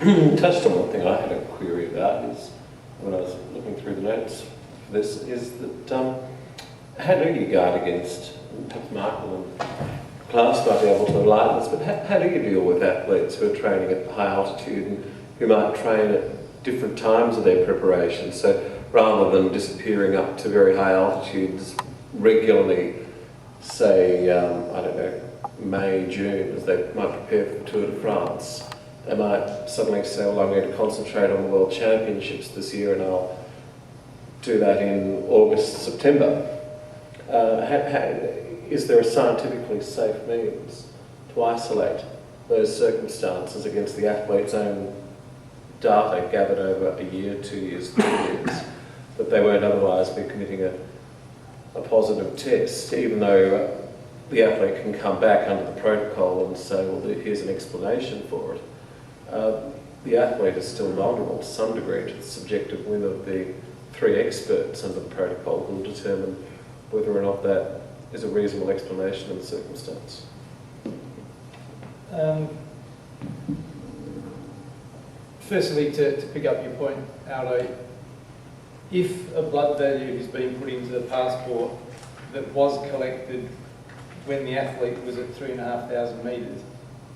touched on one thing I had a query about is when I was looking through the notes for this, is that how do you guard against, perhaps Michael and class might be able to enlighten us, but how do you deal with athletes who are training at high altitude and who might train at different times of their preparation? So rather than disappearing up to very high altitudes regularly, say, I don't know, May, June, as they might prepare for the Tour de France, they might suddenly say, well, I'm going to concentrate on the World Championships this year and I'll do that in August, September. Is there a scientifically safe means to isolate those circumstances against the athlete's own data gathered over a year, 2 years, 3 years, that they won't otherwise be committing a positive test, even though the athlete can come back under the protocol and say, well, here's an explanation for it. The athlete is still vulnerable to some degree to the subjective whim of the 3 experts under the protocol who will determine whether or not that is a reasonable explanation of the circumstance. Firstly, to pick up your point, Aldo, if a blood value is being put into the passport that was collected when the athlete was at 3,500 metres,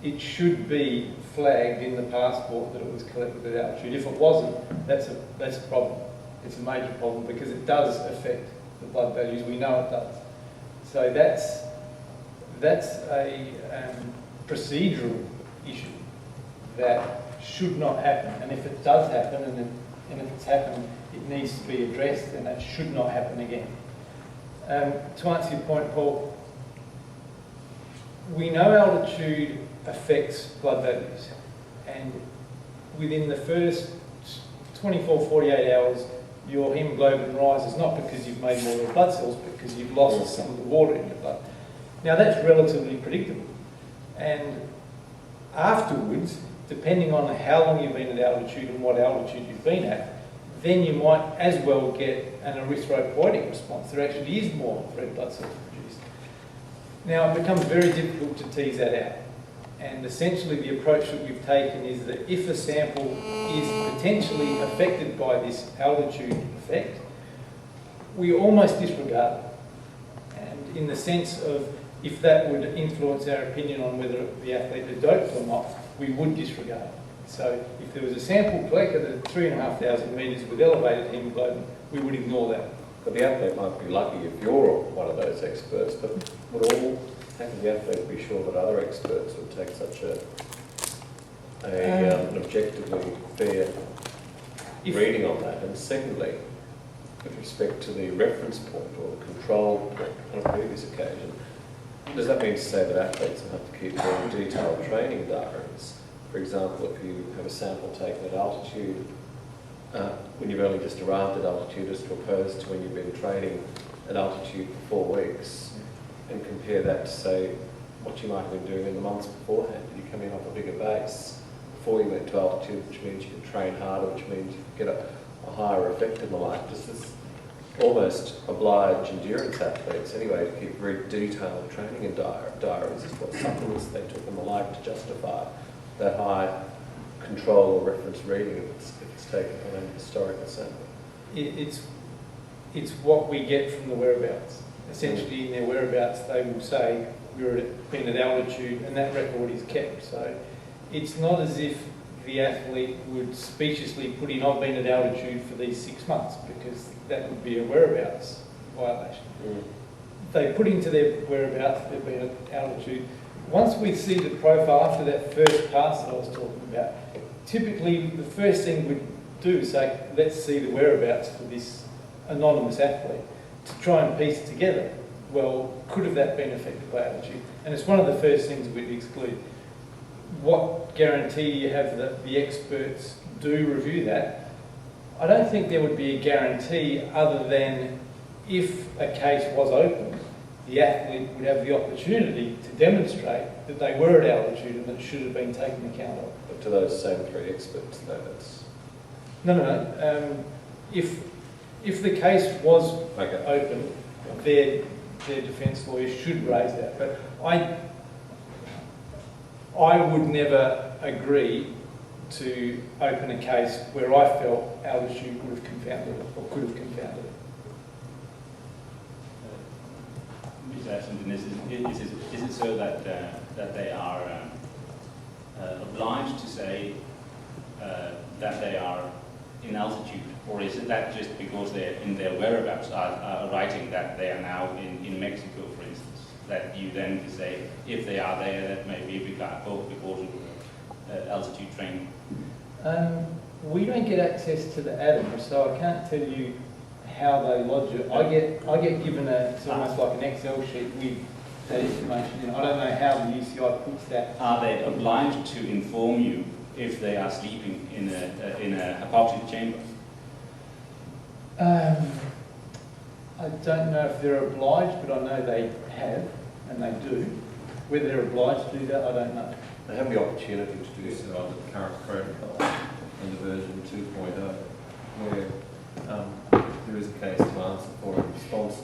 it should be flagged in the passport that it was collected at altitude. If it wasn't, that's a problem. It's a major problem because it does affect the blood values. We know it does. So that's a procedural issue that should not happen. And if it does happen, and if it's happened, it needs to be addressed, and that should not happen again. To answer your point, Paul, we know altitude affects blood values, and within the first 24, 48 hours, your hemoglobin rises not because you've made more red blood cells, but because you've lost some of the water in your blood. Now that's relatively predictable, and afterwards, depending on how long you've been at altitude and what altitude you've been at, then you might as well get an erythropoietic response. There actually is more red blood cells produced. Now it becomes very difficult to tease that out. And essentially the approach that we've taken is that if a sample is potentially affected by this altitude effect, we almost disregard it. And in the sense of if that would influence our opinion on whether the athlete had doped or not, we would disregard it. So if there was a sample collected at 3,500 metres with elevated hemoglobin, we would ignore that. But the athlete might be lucky if you're one of those experts, but would how can the athlete be sure that other experts would take such an objectively fair reading on that? And secondly, with respect to the reference point or the control point on a previous occasion, does that mean to say that athletes will have to keep very detailed training diaries? For example, if you have a sample taken at altitude, when you've only just arrived at altitude as opposed to when you've been training at altitude for 4 weeks, and compare that to, say, what you might have been doing in the months beforehand. You come in off a bigger base before you went to altitude, which means you can train harder, which means you can get a higher effect and the like. Does this almost oblige endurance athletes anyway to keep very detailed training in diaries as to what supplements they took and the like to justify that high control or reference reading if it's taken on a historical sample? It's what we get from the whereabouts. Essentially in their whereabouts they will say we've been at altitude and that record is kept. So it's not as if the athlete would speciously put in I've been at altitude for these 6 months, because that would be a whereabouts violation. They put into their whereabouts they've been at altitude. Once we see the profile after that first pass that I was talking about, typically the first thing we'd do is say, let's see the whereabouts for this anonymous athlete to try and piece it together. Well, could have that been affected by altitude? And it's one of the first things we'd exclude. What guarantee do you have that the experts do review that? I don't think there would be a guarantee other than if a case was open, the athlete would have the opportunity to demonstrate that they were at altitude and that should have been taken account of. But to those same 3 experts, though, that's... No. If the case was open, their defence lawyers should raise that. But I would never agree to open a case where I felt altitude would have confounded it, or could have confounded it. Is it so that that they are obliged to say that they are in altitude, or is it that just because they're in their whereabouts are writing that they are now in Mexico, for instance, that you then can say if they are there, that may be because of altitude training? We don't get access to the atom, so I can't tell you how they lodge it. I get given it's almost like an Excel sheet with that information in. I don't know how the UCI puts that. Are they obliged to inform you if they are sleeping in a hypoxic chamber? I don't know if they're obliged, but I know they have, and they do. Whether they're obliged to do that, I don't know. They have the opportunity to do so under the current protocol under version 2.0, where there is a case to answer for in response to